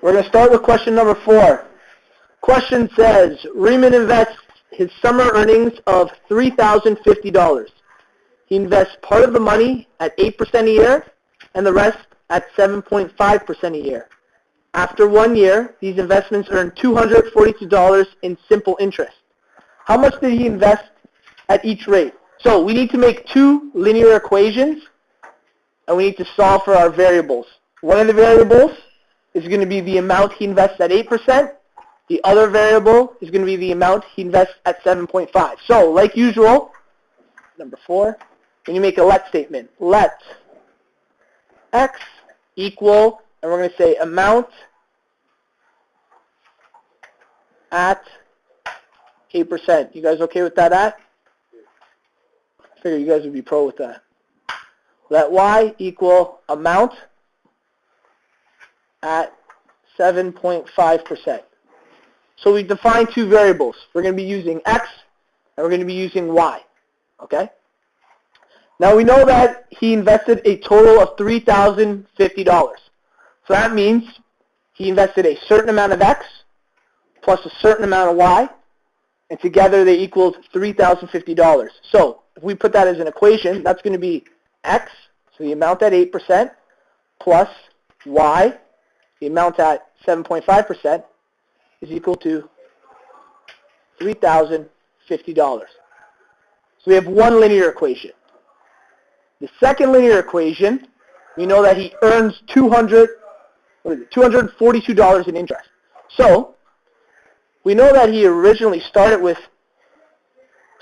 We're going to start with question number 4. Question says, Riemann invests his summer earnings of $3,050. He invests part of the money at 8% a year and the rest at 7.5% a year. After 1 year, these investments earn $242 in simple interest. How much did he invest at each rate? So we need to make 2 linear equations, and we need to solve for our variables. One of the variables is going to be the amount he invests at 8%. The other variable is going to be the amount he invests at 7.5. So, like usual, number 4, when you make a let statement, let x equal, and we're going to say amount at 8%. You guys okay with that at? I figure you guys would be pro with that. Let y equal amount at 7.5%. So we define 2 variables. We're going to be using x and we're going to be using y. Okay? Now we know that he invested a total of $3,050. So that means he invested a certain amount of x plus a certain amount of y, and together they equaled $3,050. So if we put that as an equation, that's going to be x, so the amount at 8%, plus y, the amount at 7.5%, is equal to $3,050. So we have one linear equation. The second linear equation, we know that he earns $242 in interest. So we know that he originally started with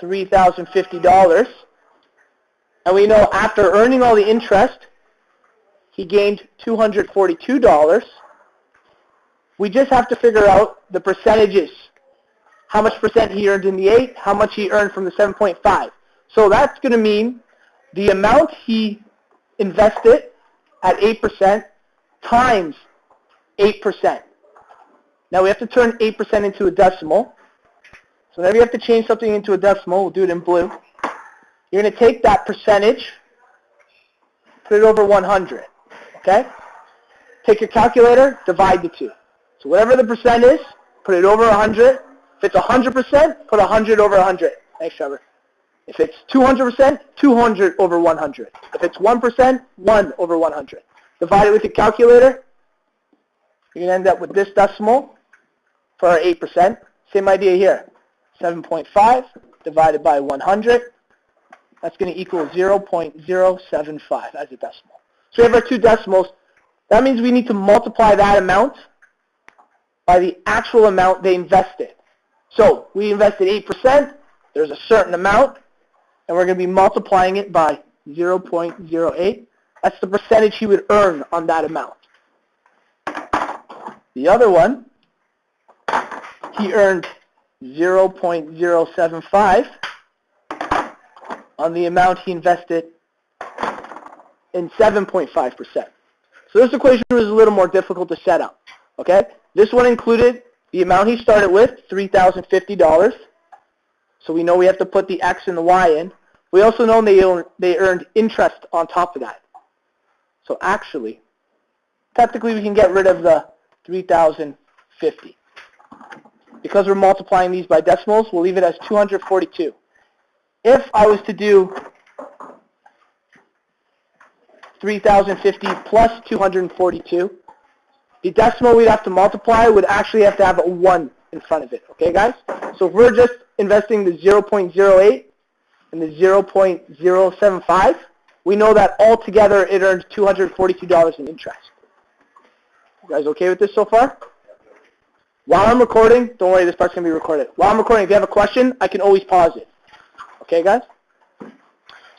$3,050, and we know after earning all the interest, he gained $242. We just have to figure out the percentages. How much percent he earned in the 8, how much he earned from the 7.5. So that's going to mean the amount he invested at 8% times 8%. Now we have to turn 8% into a decimal. So whenever you have to change something into a decimal, we'll do it in blue. You're going to take that percentage, put it over 100. Okay? Take your calculator, divide the 2. So whatever the percent is, put it over 100. If it's 100%, put 100 over 100. Thanks, Trevor. If it's 200%, 200 over 100. If it's 1%, 1 over 100. Divide it with your calculator. You're going to end up with this decimal for our 8%. Same idea here. 7.5 divided by 100. That's going to equal 0.075 as a decimal. So we have our 2 decimals. That means we need to multiply that amount by the actual amount they invested. So we invested 8%. There's a certain amount. And we're going to be multiplying it by 0.08. That's the percentage he would earn on that amount. The other one, he earned 0.075 on the amount he invested in 7.5%. So this equation was a little more difficult to set up. Okay? This one included the amount he started with, $3,050. So we know we have to put the x and the y in. We also know they earned interest on top of that. So actually, technically we can get rid of the 3,050. Because we're multiplying these by decimals, we'll leave it as 242. If I was to do 3,050 plus 242, the decimal we'd have to multiply would actually have to have a 1 in front of it. Okay, guys? So if we're just investing the 0.08 and the 0.075, we know that altogether it earned $242 in interest. You guys okay with this so far? While I'm recording, don't worry, this part's going to be recorded. While I'm recording, if you have a question, I can always pause it. Okay, guys?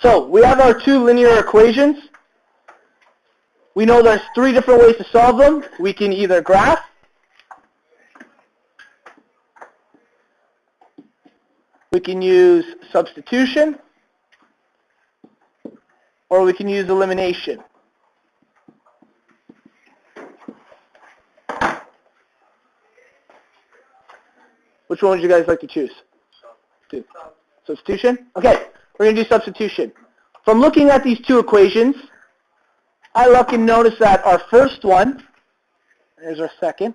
So we have our 2 linear equations. We know there's 3 different ways to solve them. We can either graph, we can use substitution, or we can use elimination. Which one would you guys like to choose? Substitution? Okay, we're going to do substitution. From looking at these 2 equations, I look and notice that our first one, There's our second.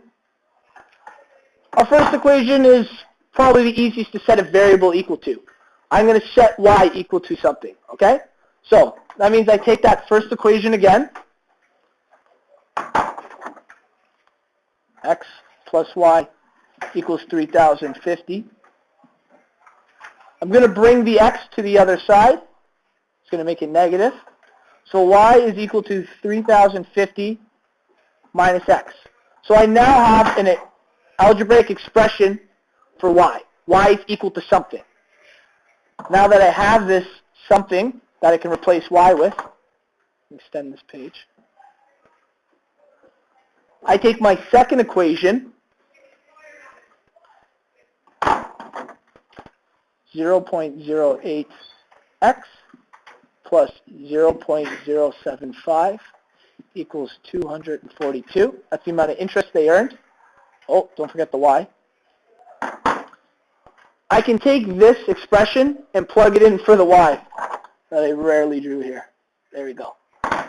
Our first equation is probably the easiest to set a variable equal to. I'm going to set y equal to something, okay? So that means I take that first equation again. X plus y equals 3,050. I'm going to bring the x to the other side. It's going to make it negative. So y is equal to 3,050 minus x. So I now have an algebraic expression for y. Y is equal to something. Now that I have this something that I can replace y with, extend this page, I take my second equation, 0.08x plus 0.075 equals 242. That's the amount of interest they earned. Oh, don't forget the y. I can take this expression and plug it in for the y that I rarely drew here. There we go.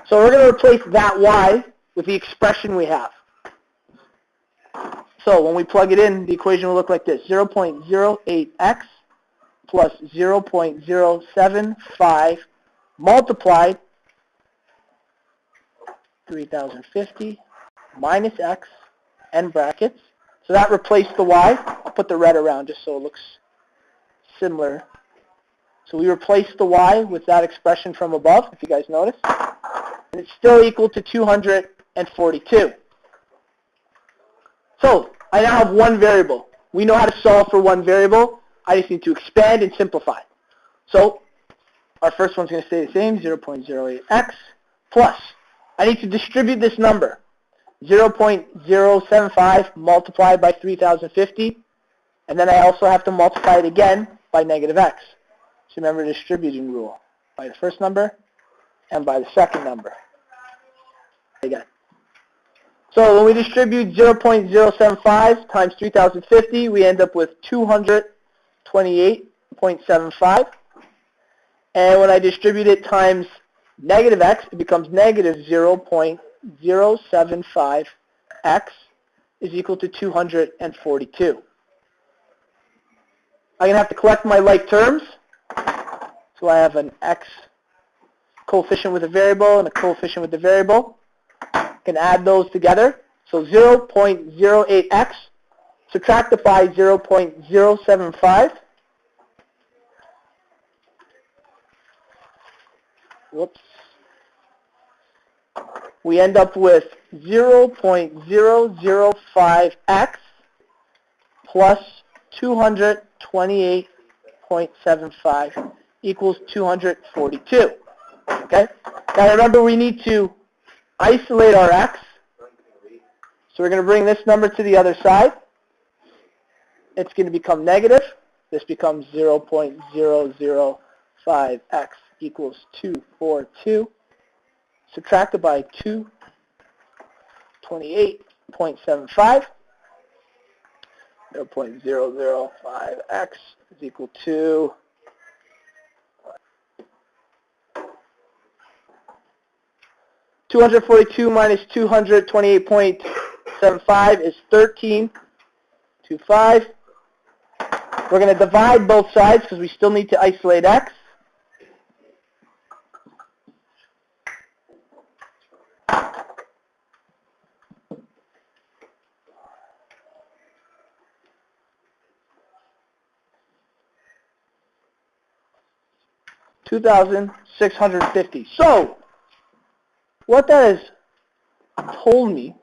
So we're going to replace that y with the expression we have. So when we plug it in, the equation will look like this. 0.08x plus 0.075 multiplied 3,050 minus x, end brackets. So that replaced the y. I'll put the red around just so it looks similar. So we replaced the y with that expression from above, if you guys notice. And it's still equal to 242. So I now have one variable. We know how to solve for one variable. I just need to expand and simplify. So our first one's going to stay the same, 0.08x plus. I need to distribute this number, 0.075 multiplied by 3,050. And then I also have to multiply it again by negative x. So remember the distributing rule, by the first number and by the second number. Again. So when we distribute 0.075 times 3,050, we end up with 228.75. And when I distribute it times negative x, it becomes negative 0.075x is equal to 242. I'm going to have to collect my like terms. So I have an x coefficient with a variable and a coefficient with the variable. I can add those together. So 0.08x subtracted by 0.075. Whoops. We end up with 0.005x plus 228.75 equals 242. Okay? Now remember, we need to isolate our x. So we're going to bring this number to the other side. It's going to become negative. This becomes 0.005x equals 242. Subtracted by 228.75. 0.005x is equal to 242 minus 228.75 is 13.25. We're going to divide both sides because we still need to isolate x. $2,650. So what that has told me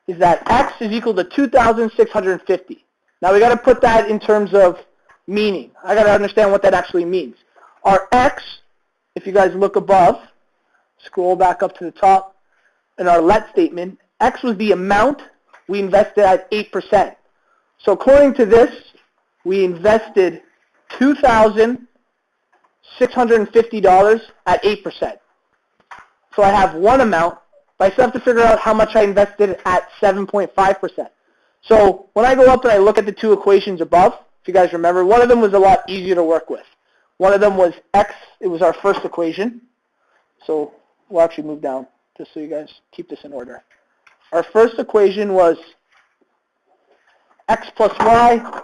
is that x is equal to 2,650. Now we got to put that in terms of meaning. I got to understand what that actually means. Our x, if you guys look above, scroll back up to the top, in our let statement, x was the amount we invested at 8%. So according to this, we invested $2,650 at 8%. So I have one amount, but I still have to figure out how much I invested at 7.5%. So when I go up and I look at the two equations above, if you guys remember, one of them was a lot easier to work with. One of them was x, it was our first equation. So we'll actually move down just so you guys keep this in order. Our first equation was x plus y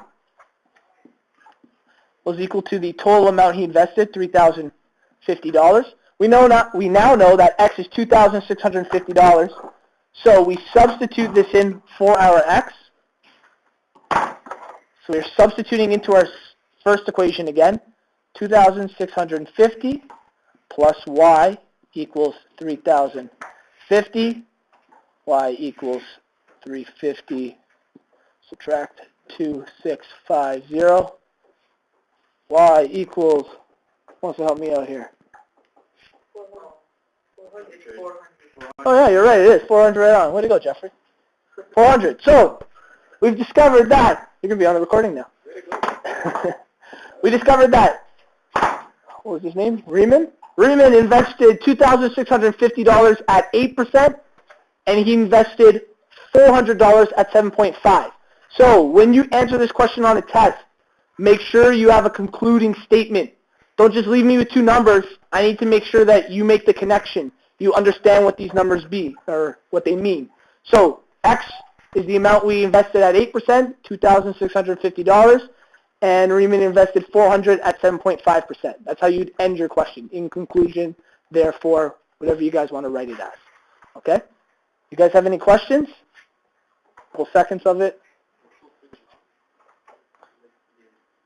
was equal to the total amount he invested, $3,050. We now know that x is $2,650. So we substitute this in for our x. So we're substituting into our first equation again. 2,650 plus y equals 3,050. Y equals 350. Subtract 2,650. Y equals, who wants to help me out here? Oh yeah, you're right, it is 400 right on. Way to go, Jeffrey. 400. So, we've discovered that, you're going to be on the recording now. We discovered that, what was his name? Riemann? Riemann invested $2,650 at 8%, and he invested $400 at 7.5. So, when you answer this question on a test, make sure you have a concluding statement. Don't just leave me with two numbers. I need to make sure that you make the connection. You understand what these numbers be, or what they mean. So, X is the amount we invested at 8%, $2,650, and Riemann invested $400 at 7.5%. That's how you'd end your question. In conclusion, therefore, whatever you guys want to write it as. Okay? You guys have any questions? A couple seconds of it.